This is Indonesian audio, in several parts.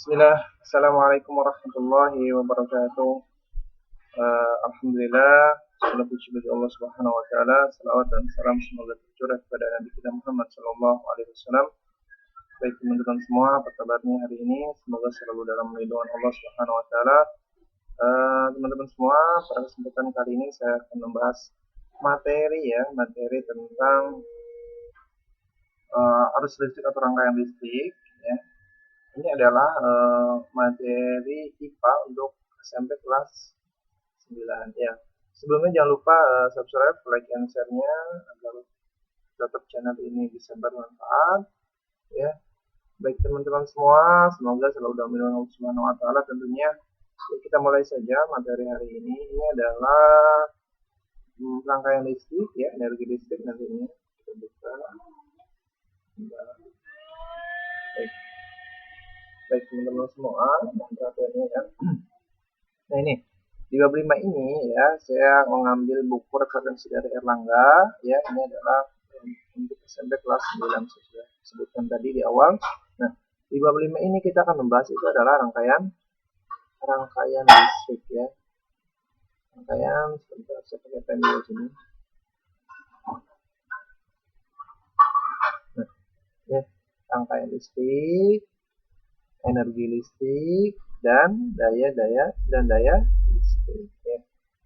Bismillah, Assalamualaikum warahmatullahi wabarakatuh. Alhamdulillah, segala puji bagi Allah Subhanahu Wa Taala. Salawat dan salam semoga tercurah kepada Nabi kita Muhammad Sallallahu Alaihi Wasallam. Baik teman-teman semua, apa kabarnya hari ini? Semoga selalu dalam lindungan Allah Subhanahu Wa Taala. Teman-teman semua, pada kesempatan kali ini saya akan membahas materi tentang arus listrik atau rangkaian listrik. Ya. Ini adalah materi IPA untuk SMP kelas 9 ya. Sebelumnya jangan lupa subscribe, like, and share-nya agar tetap channel ini bisa bermanfaat ya. Baik teman-teman semua, semoga selalu dalam lindungan Allah Subhanahu wa taala tentunya. Ya, kita mulai saja materi hari ini. Ini adalah rangkaian listrik ya, energi listrik nantinya. Kita buka. Baik teman-teman semua, perhatiannya ya. Nah ini di bab 5 ini ya, saya mengambil buku referensi dari Erlangga ya. Ini adalah untuk SMP kelas 9 saya sudah sebutkan tadi di awal. Nah di bab 5 ini kita akan membahas itu adalah rangkaian listrik ya. Rangkaian, sebentar saya pakai pen dulu sini. Nah ya, rangkaian listrik, energi listrik, dan daya listrik ya.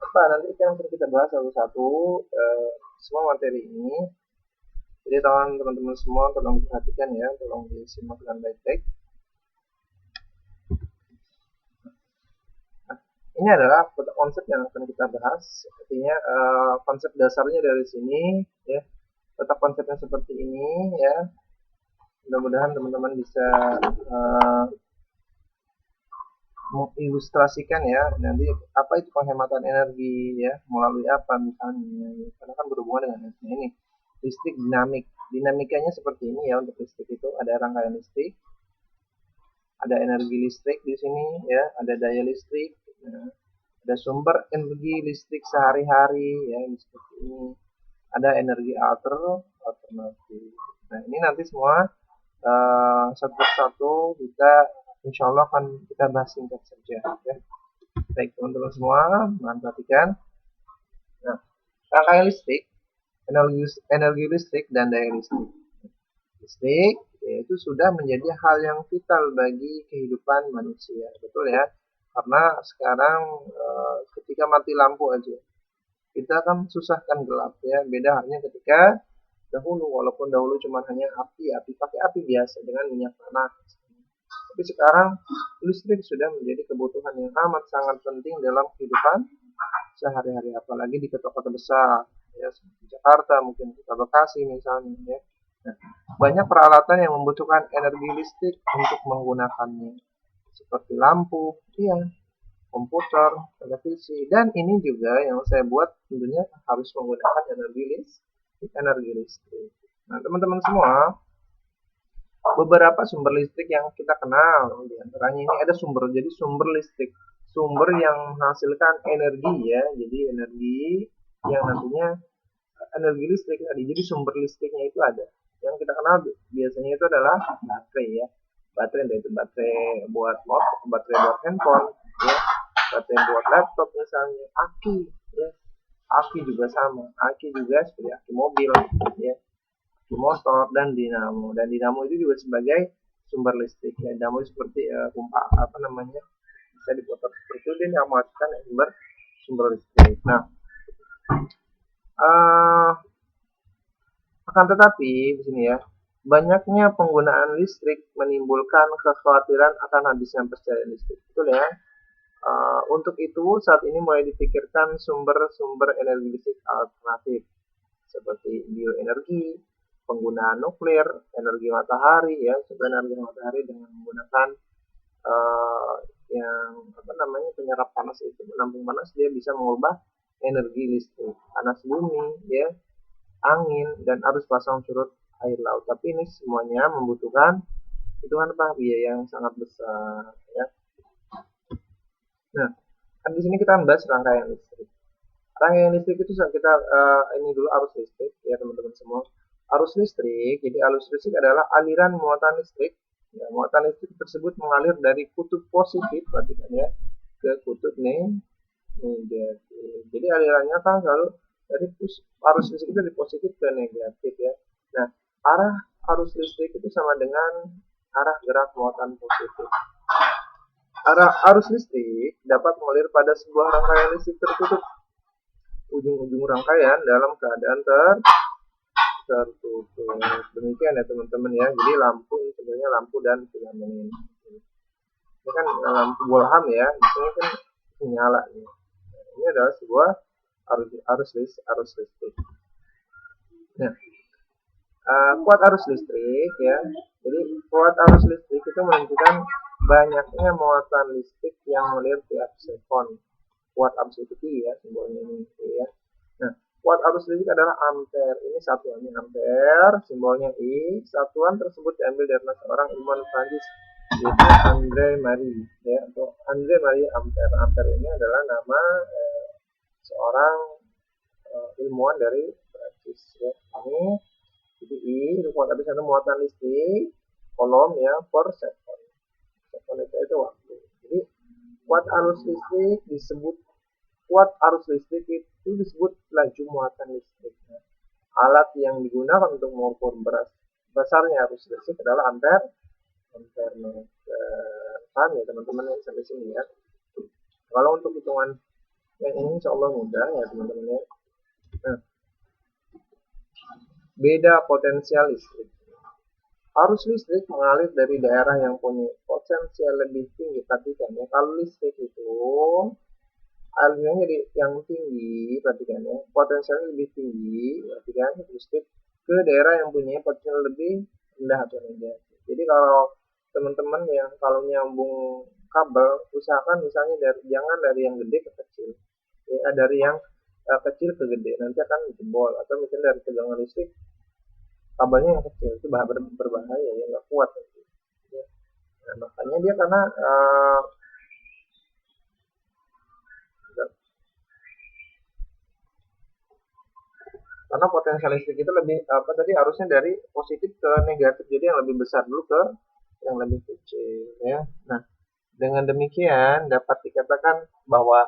Apa nanti kan kita bahas satu-satu semua materi ini. Jadi teman-teman semua tolong diperhatikan ya, tolong disimak dengan baik-baik. Nah, ini adalah konsep yang akan kita bahas. Artinya konsep dasarnya dari sini ya. Tetap konsepnya seperti ini ya. Mudah-mudahan teman-teman bisa mengilustrasikan ya nanti apa itu penghematan energi ya melalui apa misalnya, karena kan berhubungan dengan ini listrik dinamikanya seperti ini ya. Untuk listrik itu ada rangkaian listrik, ada energi listrik di sini ya, ada daya listrik ya, ada sumber energi listrik sehari-hari ya seperti ini, ada energi alternatif. Nah ini nanti semua satu persatu kita insya Allah akan kita bahas singkat saja ya. Baik teman-teman semua, perhatikan. Nah, rangkaian listrik, energi listrik dan daya listrik. Listrik itu sudah menjadi hal yang vital bagi kehidupan manusia, betul ya? Karena sekarang ketika mati lampu aja kita kan susah kan gelap ya. Beda halnya ketika dahulu, walaupun dahulu cuma hanya api pakai api biasa dengan minyak tanah. Tapi sekarang listrik sudah menjadi kebutuhan yang amat sangat penting dalam kehidupan sehari-hari, apalagi di kota-kota besar ya, seperti Jakarta, mungkin kota Bekasi misalnya ya. Nah, banyak peralatan yang membutuhkan energi listrik untuk menggunakannya, seperti lampu, ya, komputer, televisi, dan ini juga yang saya buat tentunya harus menggunakan energi listrik. Nah, teman-teman semua, beberapa sumber listrik yang kita kenal, diantaranya ini ada sumber yang menghasilkan energi ya, jadi energi yang nantinya energi listrik tadi. Jadi sumber listriknya itu ada. Yang kita kenal biasanya itu adalah baterai ya, baterai buat handphone ya, baterai buat laptop misalnya, aki ya, aki juga sama, aki juga seperti aki mobil ya, motor, dan dinamo itu juga sebagai sumber listrik ya. Dinamo seperti bisa diputar seperti itu, dia yang menghasilkan sumber listrik. Nah akan tetapi di sini ya, banyaknya penggunaan listrik menimbulkan kekhawatiran akan habisnya persediaan listrik, betul ya. Untuk itu saat ini mulai dipikirkan sumber-sumber energi listrik alternatif seperti bioenergi, penggunaan nuklir, energi matahari ya, energi matahari dengan menggunakan penyerap panas itu, menampung panas, dia bisa mengubah energi listrik, panas bumi ya, angin, dan arus pasang surut air laut. Tapi ini semuanya membutuhkan biaya yang sangat besar ya. Nah, kan di sini kita membahas rangkaian listrik. Rangkaian listrik itu kita ini dulu arus listrik ya teman-teman semua. Arus listrik, jadi arus listrik adalah aliran muatan listrik Ya, muatan listrik tersebut mengalir dari kutub positif, perhatikan ya, ke kutub negatif. Jadi alirannya kan selalu dari arus listrik itu dari positif ke negatif ya. Nah, arah arus listrik itu sama dengan arah gerak muatan positif. Arah arus listrik dapat mengalir pada sebuah rangkaian listrik tertutup. Ujung-ujung rangkaian dalam keadaan tertutup. Demikian ya teman-teman ya. Jadi lampu ini sebenarnya lampu dan filament. Ini kan lampu bolham ya. Di sini kan nyala nih. Ini adalah sebuah arus listrik. Nah, kuat arus listrik ya. Jadi kuat arus listrik itu menentukan banyaknya muatan listrik yang mengalir tiap sekon. Kuat arus listrik ya simbolnya ini ya. Nah, kuat arus listrik adalah ampere. Ini satuannya ampere, simbolnya I. Satuan tersebut diambil dari seorang ilmuwan Prancis yaitu André Marie ya, atau André Marie Ampere. Ampere ini adalah nama seorang ilmuwan dari Prancis ya. Ini jadi I itu kuat arus itu muatan listrik kolom ya per sekon. Sekon itu waktu. Jadi kuat arus listrik disebut laju muatan listrik. Alat yang digunakan untuk mengukur besarnya arus listrik adalah ampere meter. Paham ya teman-teman yang sampai sini ya. Kalau untuk hitungan yang ini insya Allah mudah ya teman-teman ya. Nah, beda potensial listrik. Arus listrik mengalir dari daerah yang punya potensial lebih tinggi. Perhatikan ya, kalau listrik itu alirannya jadi yang tinggi, perhatikan ya, potensialnya lebih tinggi, perhatikan listrik ke daerah yang punya potensial lebih rendah atau negatif. Jadi kalau teman-teman yang kalau nyambung kabel, usahakan misalnya jangan dari yang gede ke kecil, ya, dari yang kecil ke gede, nanti akan jebol. Atau misalnya dari tegangan listrik kabelnya yang kecil itu berbahaya ya, nggak kuat gitu. Nah, makanya dia karena potensial listrik itu lebih arusnya dari positif ke negatif, jadi yang lebih besar dulu ke yang lebih kecil ya. Nah, dengan demikian dapat dikatakan bahwa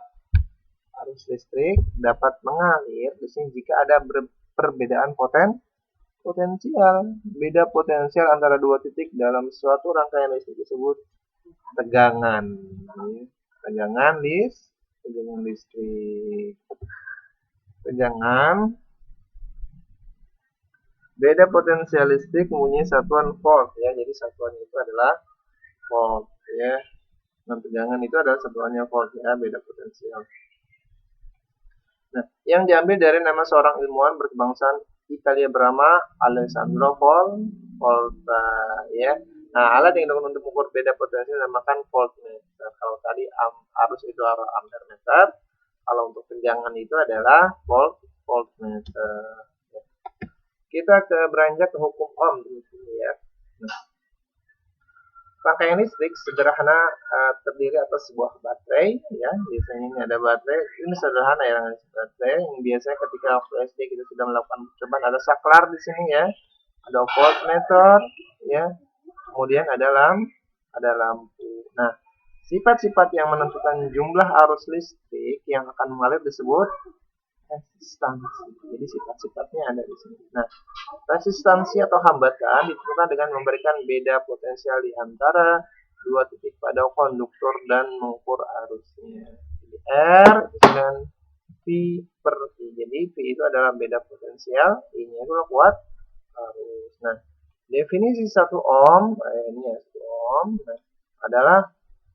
arus listrik dapat mengalir di sini jika ada perbedaan potensial. Beda potensial antara dua titik dalam suatu rangkaian listrik disebut tegangan. Tegangan listrik. Tegangan. Beda potensial listrik mempunyai satuan volt ya. Jadi satuan itu adalah volt ya. Dan tegangan itu adalah satuannya volt ya, beda potensial. Nah, yang diambil dari nama seorang ilmuwan berkebangsaan Italia bernama Alessandro Volta ya. Nah, alat yang digunakan untuk mengukur beda potensial dinamakan voltmeter. Kalau tadi arus itu ampere meter, kalau untuk tegangan itu adalah voltmeter. Kita beranjak ke hukum Ohm di sini ya. Nah, rangkaian listrik sederhana terdiri atas sebuah baterai ya. Biasanya ini ada baterai. Ini sederhana ya baterai. Yang biasanya ketika waktu SD kita sudah melakukan percobaan, ada saklar di sini ya. Ada voltmeter ya. Kemudian ada lampu. Nah, sifat-sifat yang menentukan jumlah arus listrik yang akan mengalir disebut resistansi. Jadi sifat-sifatnya ada di sini. Nah, resistansi atau hambatan ditentukan dengan memberikan beda potensial di antara dua titik pada konduktor dan mengukur arusnya. Jadi R dengan V per I. Jadi V itu adalah beda potensial, I-nya itu kuat arus. Nah, definisi 1 ohm, ini ya 1 ohm, adalah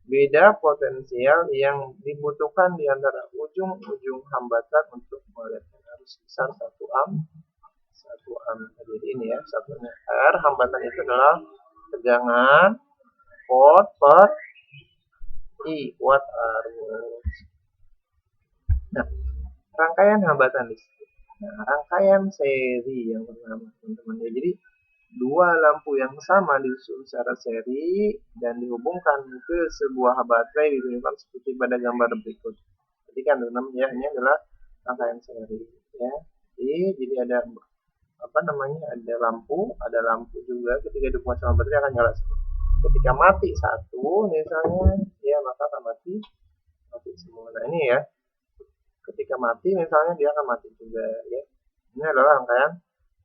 beda potensial yang dibutuhkan di antara ujung-ujung hambatan untuk mengalirkan arus besar 1 ampere. Jadi ini ya, satunya R, hambatan itu adalah tegangan volt per I, kuat arus. Nah, rangkaian hambatan listrik. Nah, rangkaian seri yang pertama, teman-teman ya. Jadi dua lampu yang sama disusun secara seri dan dihubungkan ke sebuah baterai ditunjukkan seperti pada gambar berikut. Jadi kan teman-teman ya, ini adalah rangkaian seri ya. Jadi ada ada lampu juga ketika dihubungkan sama baterai akan nyala. Ketika mati satu misalnya, ya maka akan mati semua. Nah ini ya, ketika mati misalnya dia akan mati juga ya. Ini adalah rangkaian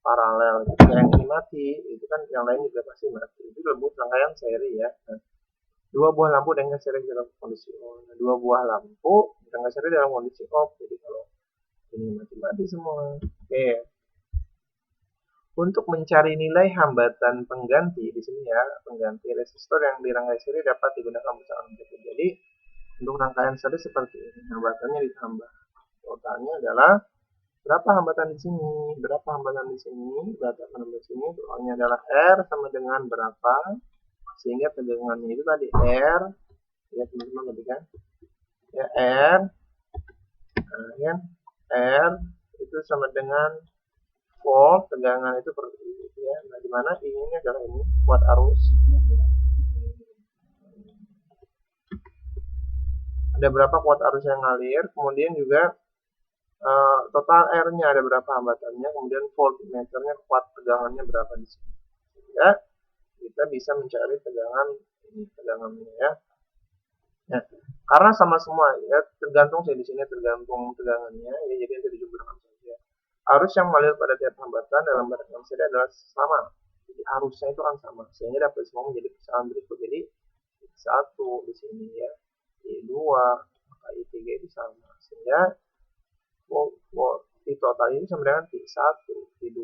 paralel. Ketika yang ini mati, itu kan yang lain juga pasti mati. Itu disebut rangkaian seri ya. Nah, dua buah lampu dengan seri dalam kondisi on. Nah, dua buah lampu dengan seri dalam kondisi off. Jadi kalau ini mati-mati semua. Oke. Untuk mencari nilai hambatan pengganti di sini ya, pengganti resistor yang di rangkaian seri dapat digunakan bersama. Jadi untuk rangkaian seri seperti ini, hambatannya ditambah. Totalnya adalah berapa hambatan di sini, berapa hambatan di sini, berapa hambatan di sini. Totalnya adalah R sama dengan berapa, sehingga tegangannya itu tadi R, ya teman-teman tadi kan, ya R, ya, R itu sama dengan volt, tegangan itu per ya. Nah, di mana ini adalah ini kuat arus. Ada berapa kuat arus yang ngalir, kemudian juga total R-nya ada berapa hambatannya, kemudian voltmeternya kuat tegangannya berapa di sini. Ya, kita bisa mencari tegangan ini, tegangannya ya. Nah, karena sama semua ya, tergantung sih di sini tergantung tegangannya ya, jadi nanti dijumlahkan saja. Arus yang mengalir pada tiap hambatan dalam barang seri adalah sama. Jadi arusnya itu kan sama, sehingga dapat semua menjadi persamaan berikut. Jadi I1 di sini ya, I2, maka I3 itu sama. Sehingga V total ini sama dengan V1, V2,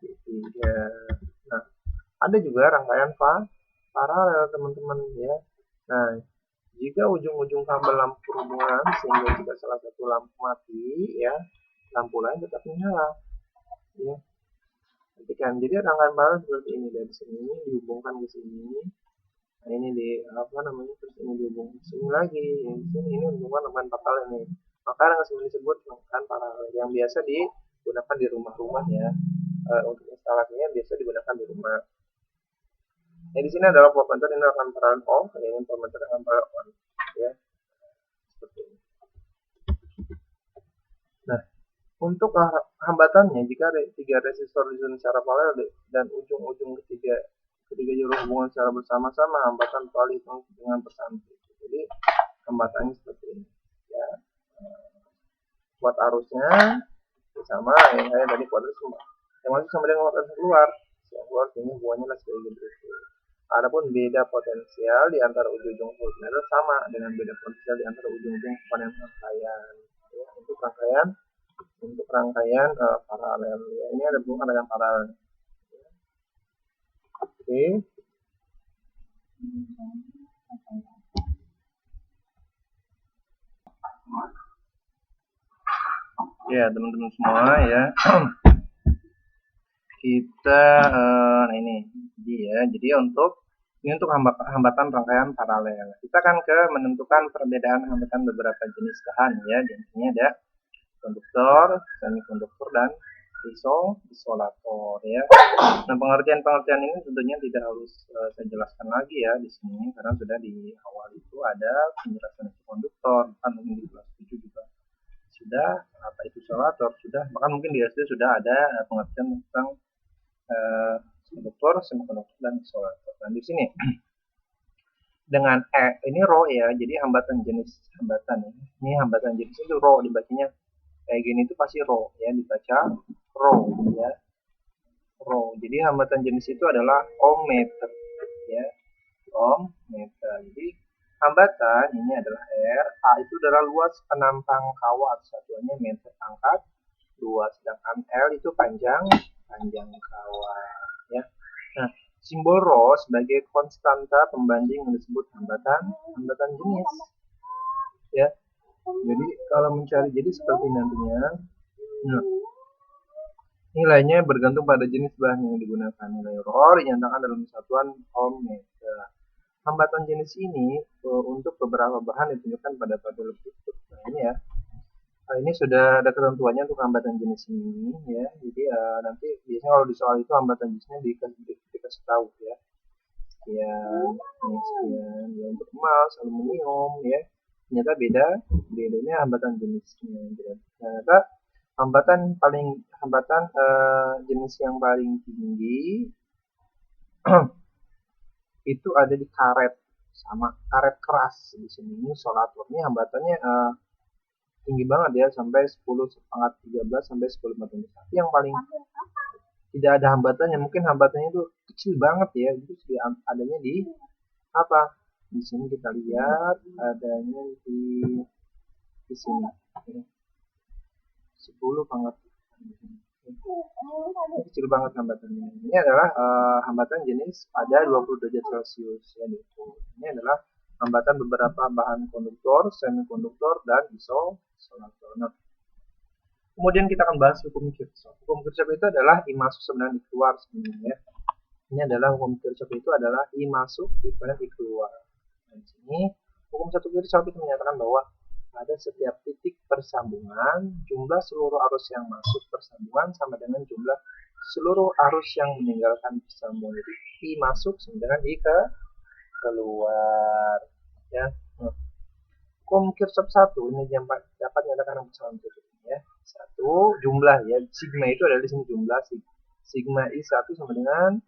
V3. Nah, ada juga rangkaian paralel teman-teman ya. Nah, jika ujung-ujung kabel lampu berhubungan sehingga jika salah satu lampu mati ya, lampu lain tetap menyala. Ya. Perhatikan, jadi rangkaian paralel seperti ini, dari sini dihubungkan ke sini. Nah, ini di apa namanya, terus ini dihubungkan ke sini lagi. Di sini ini hubungan rangkaian paralel ini. Maka rangkaian disebut rangkaian paralel yang biasa digunakan di rumah-rumah ya. Untuk instalasinya biasa digunakan di rumah. Nah, di sini adalah voltmeter, ini akan paralel off, ini voltmeter akan paralel on ya. Seperti ini. Nah, untuk hambatannya jika tiga resistor disusun secara paralel dan ujung-ujung ketiga jalur hubungan secara bersama-sama, hambatan telah dihitung dengan persamaan. Jadi hambatannya seperti ini ya. Kuat arusnya sama yang saya tadi kuat arus yang masuk sama dengan kuat arus keluar. Yang keluar ini hubungannya sebagai berikut. Adapun beda potensial di antara ujung-ujung voltmeter sama dengan beda potensial di antara ujung-ujung komponen rangkaian. Ya, untuk rangkaian paralel. Ya, ini ada hubungan dengan paralel. Oke. Ya, teman-teman semua ya. Kita nah ini dia. Jadi untuk hambatan rangkaian paralel. Kita akan menentukan perbedaan hambatan beberapa jenis bahan ya. Di sini ada konduktor, semikonduktor dan isolator ya. Nah, pengertian ini tentunya tidak harus saya jelaskan lagi ya di sini karena sudah di awal itu ada penjelasan konduktor, kan mungkin di kelas 7 juga sudah apa itu isolator, sudah bahkan mungkin di SD sudah ada pengertian tentang konduktor, semikonduktor dan isolator. Dan di sini dengan ini rho ya, jadi hambatan jenis hambatan ini hambatan jenis itu rho, dibacanya kayak gini itu pasti rho ya, dibaca rho ya, rho. Jadi hambatan jenis itu adalah ohmmeter ya, ohmmeter. Jadi hambatan ini adalah R, A itu adalah luas penampang kawat, satuannya meter pangkat 2, sedangkan L itu panjang kawat ya. Nah, simbol rho sebagai konstanta pembanding yang disebut hambatan jenis ya. Jadi kalau mencari jadi seperti nantinya, nah, nilainya bergantung pada jenis bahan yang digunakan. Nilai rho dinyatakan dalam satuan ohmmeter. Hambatan jenis ini untuk beberapa bahan ditunjukkan pada tabel berikut. Nah, ini ya. Nah, ini sudah ada ketentuannya untuk hambatan jenis ini ya. Jadi nanti biasanya kalau di soal itu hambatan jenisnya dikasih tahu ya. Sekian ya, untuk emas, aluminium ya. Ternyata bedanya hambatan jenisnya. Ternyata hambatan jenis yang paling tinggi itu ada di karet, sama karet keras di sini. Ini isolator. Ini hambatannya tinggi banget ya, sampai 10⁻13 sampai 10⁻14. Tapi yang paling tidak ada hambatannya, mungkin hambatannya itu kecil banget ya, itu adanya di apa? Di sini kita lihat adanya di sini. 10 banget. Ini kecil banget hambatannya. Ini adalah hambatan jenis pada 20 derajat Celcius ya. Ini adalah hambatan beberapa bahan konduktor, semikonduktor, dan isolator. Nah, kemudian kita akan bahas hukum Kirchhoff. Hukum Kirchhoff itu adalah I masuk sama dengan I keluar sebenarnya. Ini adalah hukum Kirchhoff itu adalah I masuk dikurangi I keluar. Nah, di sini hukum satu Kirchhoff itu menyatakan bahwa pada setiap titik persambungan, jumlah seluruh arus yang masuk persambungan sama dengan jumlah seluruh arus yang meninggalkan persambungan. Jadi I masuk sama dengan I keluar. Ya. Hukum Kirchhoff 1 ini dapat menyatakan persamaan berikut ini ya. 1 jumlah ya, sigma itu adalah di sini jumlah, sigma I1 sama dengan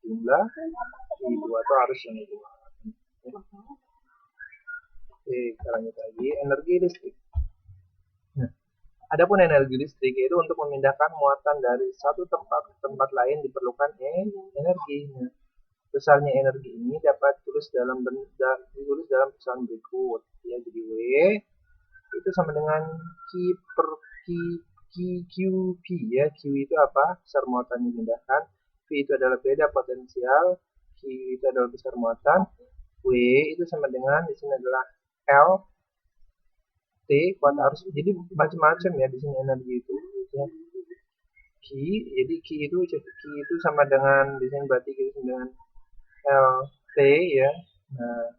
jumlah I2 atau arus yang kedua. Oke, kita lanjut lagi. Energi listrik. Nah, adapun energi listrik itu untuk memindahkan muatan dari satu tempat ke tempat lain diperlukan energi. Nah, besarnya energi ini dapat ditulis dalam persamaan berikut ya. Jadi W itu sama dengan Q per QP ya. Q itu apa? Besar muatan yang dipindahkan. P itu adalah beda potensial. Q itu adalah besar muatan. W itu sama dengan di sini adalah L T kuat arus. Jadi macam-macam ya di sini energi itu ya. Q, jadi Q itu sama dengan di sini berarti itu sama dengan LT ya. Nah,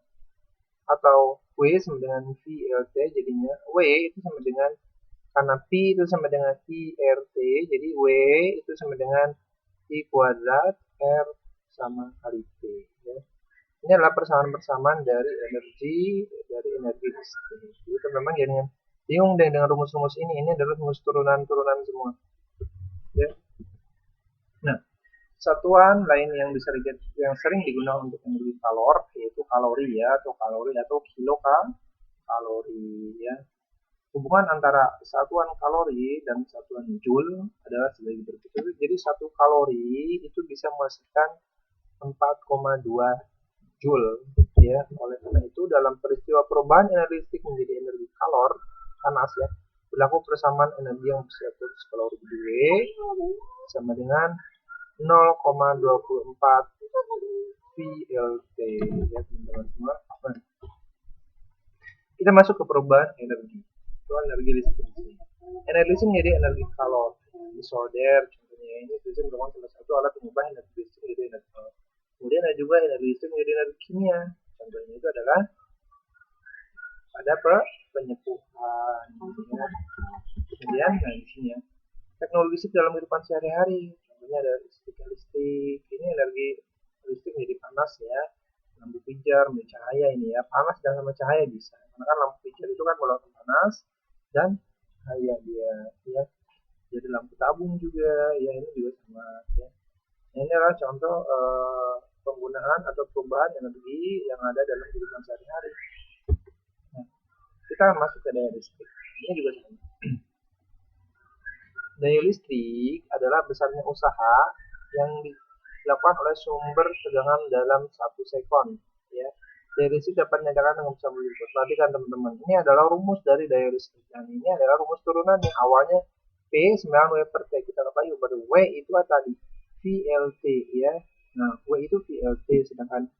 atau W sama dengan VLT, jadinya W itu sama dengan, karena P itu sama dengan IRT, jadi W itu sama dengan I kuadrat R sama kali T ya. Ini adalah persamaan-persamaan dari energi listrik. Jadi teman-teman jangan bingung dengan rumus-rumus ini adalah rumus turunan-turunan semua ya. Nah, satuan lain yang sering digunakan untuk energi kalor yaitu kalori ya, atau kilokalori ya. Hubungan antara satuan kalori dan satuan joule adalah sebagai berikut. Jadi 1 kalori itu bisa menghasilkan 4,2 joule ya. Oleh karena itu dalam peristiwa perubahan energi listrik menjadi energi kalor panas ya, berlaku persamaan energi yang bersifat kalori W sama dengan 0,24 VLT ya teman-teman semua. Kita masuk ke perubahan energi. Itu energi listrik. Energi listrik menjadi energi kalor. Ini solder contohnya, ini merupakan salah satu alat pengubah energi listrik menjadi energi kalor. Kemudian ada juga energi listrik menjadi energi kimia. Contohnya itu adalah pada penyepuhan. Ya. Kemudian di sini ya, teknologi listrik dalam kehidupan sehari-hari. Contohnya ada listrik. Ini energi listrik menjadi panas ya. Lampu pijar, cahaya ini ya, panas dan sama cahaya bisa. Karena kan lampu pijar itu kan mengeluarkan panas dan cahaya dia ya. Jadi lampu tabung juga ya, ini juga sama ya. Nah, ini adalah contoh penggunaan atau perubahan energi yang ada dalam kehidupan sehari-hari. Nah, kita akan masuk ke daya listrik. Ini juga sama. Daya listrik adalah besarnya usaha yang dilakukan oleh sumber tegangan dalam 1 sekon ya. Daya listrik dapat dinyatakan dengan bersama berikut. Perhatikan teman-teman, ini adalah rumus dari daya listrik dan ini adalah rumus turunan yang awalnya P 9 W per T. Kita ketahui pada W itu tadi VLT ya. Nah, W itu VLT, sedangkan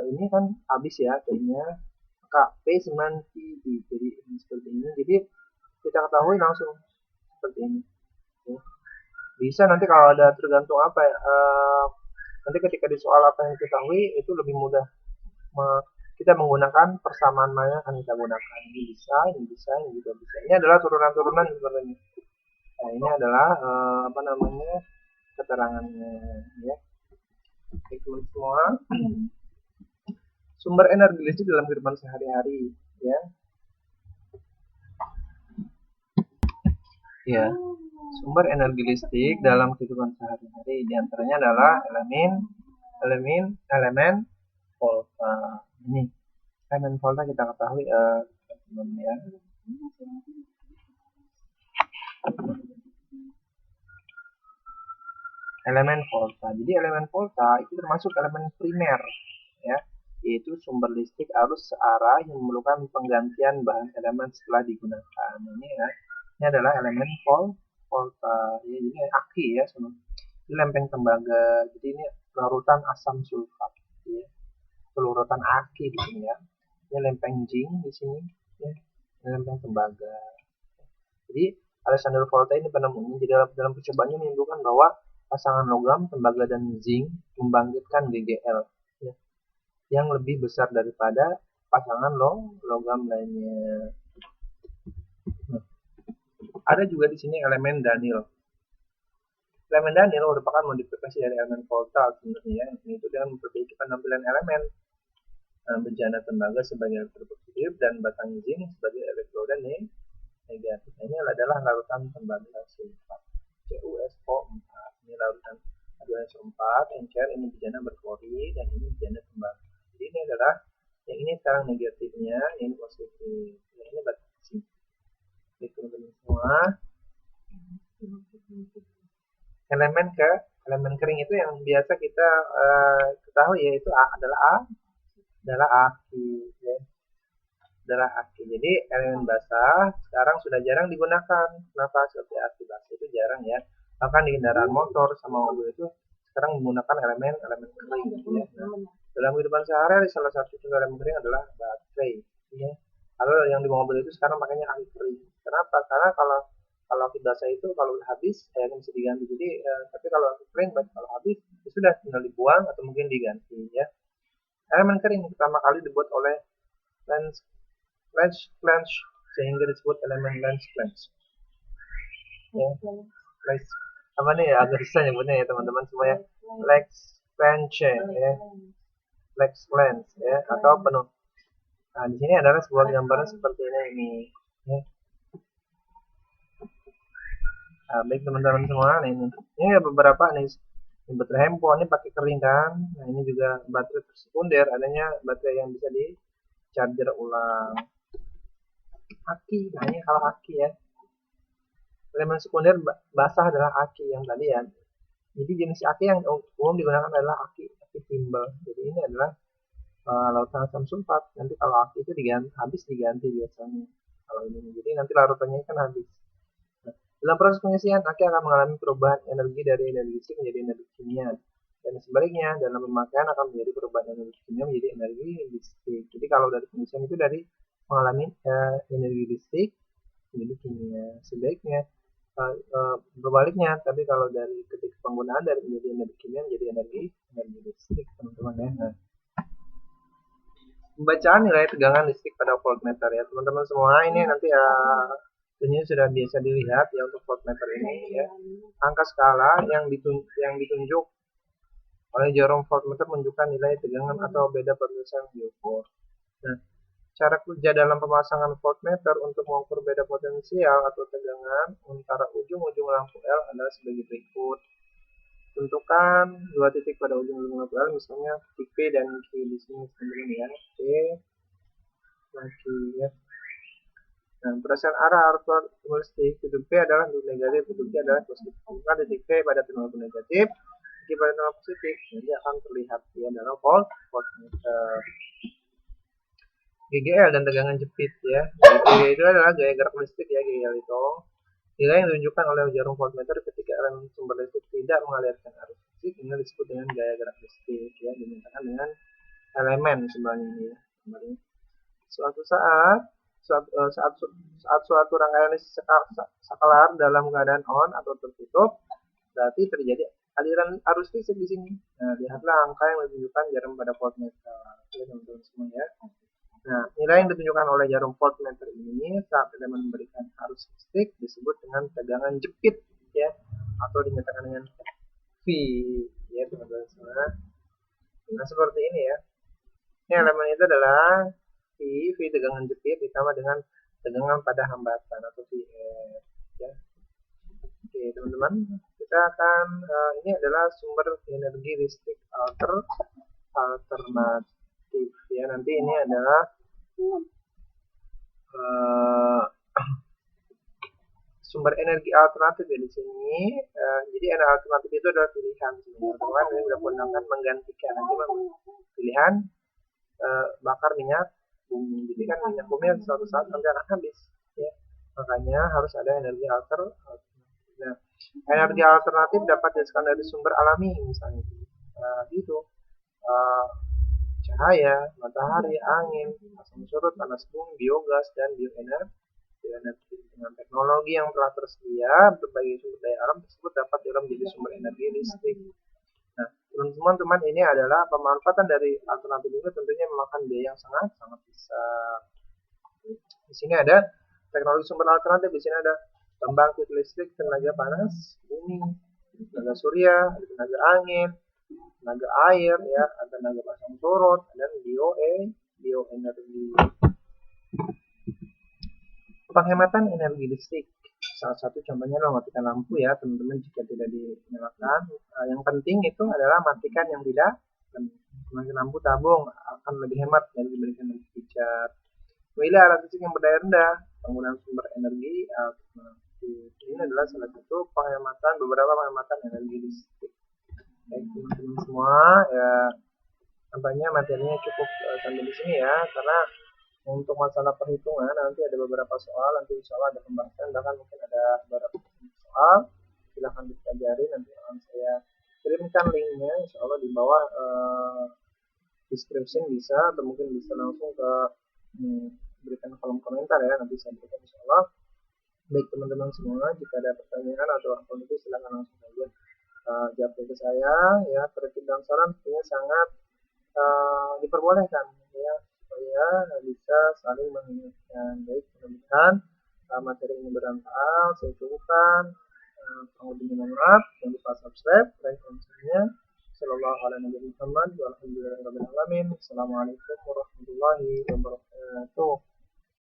ini kan habis ya T-nya, maka P 9 TI. Jadi ini seperti ini. Jadi kita ketahui langsung seperti ini ya. Bisa nanti kalau ada tergantung apa ya, nanti ketika di soal apa yang diketahui itu lebih mudah kita menggunakan persamaan mana akan kita gunakan. Ini bisa, ini bisa, ini juga bisa. Ini adalah turunan-turunan sebenarnya. Nah, ini adalah keterangannya ya. Oke teman semua, sumber energi listrik dalam kehidupan sehari-hari ya. Ya, sumber energi listrik dalam kehidupan sehari-hari diantaranya adalah elemen volta. Ini elemen volta kita ketahui teman-teman ya. Elemen volta. Jadi elemen volta itu termasuk elemen primer ya, yaitu sumber listrik arus searah yang memerlukan penggantian bahan elemen setelah digunakan. Ini ya, ini adalah elemen volta. Ya, ini aki ya, ini lempeng tembaga. Jadi ini larutan asam sulfat. Ya. Larutan aki di sini ya. Ini lempeng zinc di sini. Ya. Ini lempeng tembaga. Jadi Alexander Volta ini penemunya jadi dalam percobaannya menunjukkan bahwa pasangan logam, tembaga, dan zinc membangkitkan GGL ya, yang lebih besar daripada pasangan logam lainnya. Nah, ada juga di sini elemen Danil. Elemen Danil merupakan modifikasi dari elemen Volta sebenarnya. Itu dengan memperbaiki penampilan elemen bejana tembaga sebagai elektroda positif dan batang zinc sebagai elektroda negatif. Ini adalah larutan tembaga sulfat CuSO4. Ini larutan H2SO4 encer, ini bejana berklori, dan ini bejana tembaga. Jadi ini adalah yang ini sekarang negatifnya, ini positif. Yang ini batang zinc. Jadi teman-teman semua, elemen kering itu yang biasa kita ketahui yaitu adalah aki ya. Adalah aki. Jadi elemen basah sekarang sudah jarang digunakan. Kenapa? Seperti aki basah itu jarang ya. Bahkan di kendaraan motor sama mobil itu sekarang menggunakan elemen kering ya. Nah, dalam kehidupan sehari-hari salah satu contoh elemen kering adalah baterai ya. Kalau yang di mobil itu sekarang makanya aki kering. Kenapa? Karena kalau aki basah itu kalau habis bisa diganti. Jadi tapi kalau aki kering kalau habis ya sudah tinggal dibuang atau mungkin diganti ya. Elemen kering pertama kali dibuat oleh Lens sehingga disebut elemen Lens. Ya, Lens apa nih ya, agak susah nyebutnya ya teman-teman semua ya. Lens ya, atau penuh. Nah, di sini adalah sebuah gambaran seperti ini ya. Nah, baik teman-teman semua, nah ini ada beberapa nih. Ini baterai handphone ini pakai kering kan. Nah, ini juga baterai sekunder, adanya baterai yang bisa di charger ulang. Aki, nah ini kalau aki ya. Elemen sekunder basah adalah aki yang tadi ya. Jadi jenis aki yang umum digunakan adalah aki timbal. Jadi ini adalah larutan asam sulfat. Nanti kalau aki itu habis diganti biasanya. Kalau ini, jadi nanti larutannya kan habis. Nah, dalam proses pengisian, aki akan mengalami perubahan energi dari energi listrik menjadi energi kimia. Dan sebaliknya, dalam pemakaian akan menjadi perubahan energi kimia menjadi energi listrik. Jadi kalau dari pengisian itu dari mengalami energi listrik menjadi kimia. Sebaiknya berbaliknya, tapi kalau dari ketika penggunaan dari menjadi energi kimia menjadi energi listrik teman-teman ya. Nah, pembacaan nilai tegangan listrik pada voltmeter ya teman-teman semua, ini nanti ini sudah biasa dilihat ya untuk voltmeter ini ya. Angka skala yang ditunjuk oleh jarum voltmeter menunjukkan nilai tegangan atau beda perluasan diukur. Nah, cara kerja dalam pemasangan voltmeter untuk mengukur beda potensial atau tegangan antara ujung-ujung lampu L adalah sebagai berikut. Tentukan dua titik pada ujung-ujung lampu L, misalnya titik P dan Q di sini teman-teman ya. P dan Q ya. Nah, berdasarkan arah arus listrik, titik P adalah negatif, titik Q adalah positif. Maka titik P pada terminal negatif, Q pada terminal positif, nanti akan terlihat ya dalam voltmeter. GGL dan tegangan jepit ya. GGL itu adalah gaya gerak listrik ya, GGL itu. Nilai yang ditunjukkan oleh jarum voltmeter ketika elemen sumber listrik tidak mengalirkan arus listrik ini disebut dengan gaya gerak listrik ya, dinyatakan dengan elemen sebenarnya ini ya. Suatu saat suatu rangkaian listrik sakalar dalam keadaan on atau tertutup, berarti terjadi aliran arus listrik di sini. Nah, lihatlah angka yang ditunjukkan jarum pada voltmeter ya teman-teman semua ya. Nah, nilai yang ditunjukkan oleh jarum voltmeter ini saat elemen memberikan arus listrik disebut dengan tegangan jepit ya, atau dinyatakan dengan V ya teman-teman semua. Nah, seperti ini ya. Ini elemen itu adalah V tegangan jepit ditambah dengan tegangan pada hambatan atau VF ya. Oke teman-teman, kita akan ini adalah sumber energi listrik alternatif listrik ya. Nanti ini adalah sumber energi alternatif ya di sini. Jadi energi alternatif itu adalah pilihan sebenarnya, teman-teman. Ini sudah gunakan menggantikan nanti pilihan bakar minyak bumi. Jadi kan minyak bumi suatu saat nanti akan habis ya. Makanya harus ada energi alternatif. Nah, energi alternatif dapat dihasilkan dari sumber alami misalnya gitu. Cahaya, matahari, angin, asam surut, panas bumi, biogas, dan bioenergi. Dengan teknologi yang telah tersedia, berbagai sumber daya alam tersebut dapat diolah menjadi sumber energi listrik. Nah, teman-teman, ini adalah pemanfaatan dari alternatif ini tentunya memakan biaya yang sangat besar. Di sini ada teknologi sumber alternatif. Di sini ada pembangkit listrik tenaga panas bumi, tenaga surya, tenaga angin, tenaga air, ya, tenaga pasang surut, dan bioenergi. Penghematan energi listrik, salah satu contohnya adalah mematikan lampu ya teman-teman jika tidak dinyalakan. Yang penting itu adalah matikan yang tidak. Matikan lampu tabung akan lebih hemat dibandingkan lampu pijar. Pilih alat listrik yang berdaya rendah, penggunaan sumber energi alternatif. Ini adalah salah satu beberapa penghematan energi listrik. Baik teman-teman semua, ya tampaknya materinya cukup sampai di sini ya, karena untuk masalah perhitungan nanti ada beberapa soal, nanti insya Allah ada pembahasan, bahkan mungkin ada beberapa soal. Silahkan dipelajari, nanti akan saya kirimkan linknya insya Allah di bawah description bisa, atau mungkin bisa langsung ke berikan kolom komentar ya, nanti saya berikan insya Allah. Baik teman-teman semua, jika ada pertanyaan atau apapun itu silahkan langsung saja jawab ke saya ya. Kritik dan saran tentunya sangat diperbolehkan ya, supaya bisa saling mengingatkan. Baik, mudah-mudahan materi ini bermanfaat. Saya cukupkan, kurang lebihnya mohon maaf. Jangan lupa subscribe, like, dan share-nya. Sallallahu alaihi wasallam. Assalamualaikum warahmatullahi wabarakatuh.